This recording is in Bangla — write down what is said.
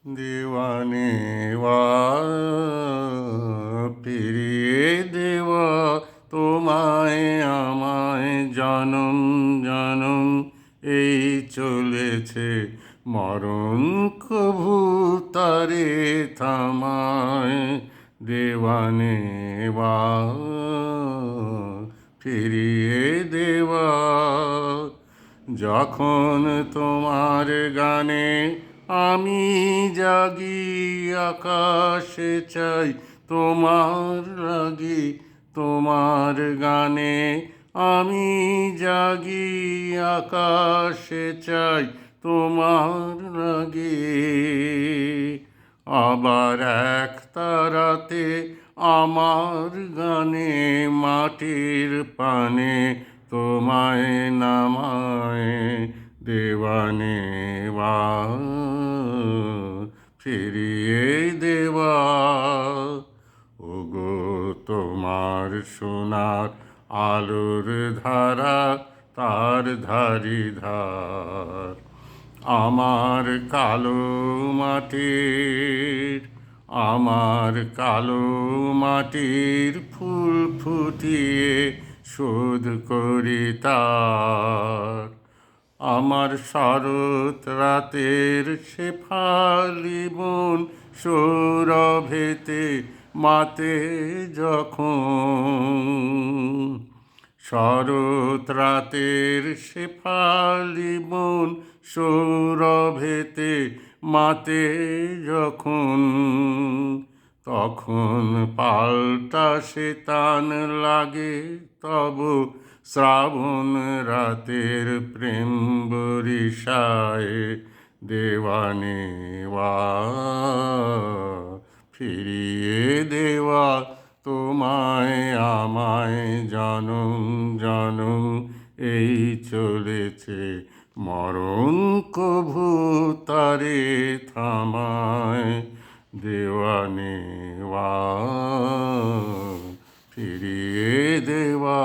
দেওয়ানে ফিরিয়ে দেওয়া তোমায় আমায় জনম জনম এই চলেছে মরণ কভু তারে থামায় দেওয়ানে ফিরিয়ে দেওয়া যখন তোমার গানে আমি জাগি আকাশে চাই তোমার লাগি তোমার গানে আমি জাগি আকাশে চাই তোমার লাগি আবার এক তারাতে আমার গানে মাটির পানে তোমায় নামায় দেওয়ানে ফিরিয়ে দেওয়া ওগো তোমার সোনার আলোর ধারা তার ধারি ধার আমার কালো মাটির আমার কালো মাটির ফুল ফুটিয়ে শোধ করি তার আমার শরৎ রাতের শেফালি বন সৌরভেতে মাতে যখন শরৎ রাতের শেফালি বন সৌরভেতে মাতে যখন তখন পাল্টা সে তান লাগে তব শ্রাবণ রাতের প্রেম বরিশায় দেওয়ানে ফিরিয়ে দেওয়া তোমায় আমায় জনম জনম এই চলেছে মরণ কভু তারে থামায় দেওয়ানে ফিরিয়ে দেওয়া।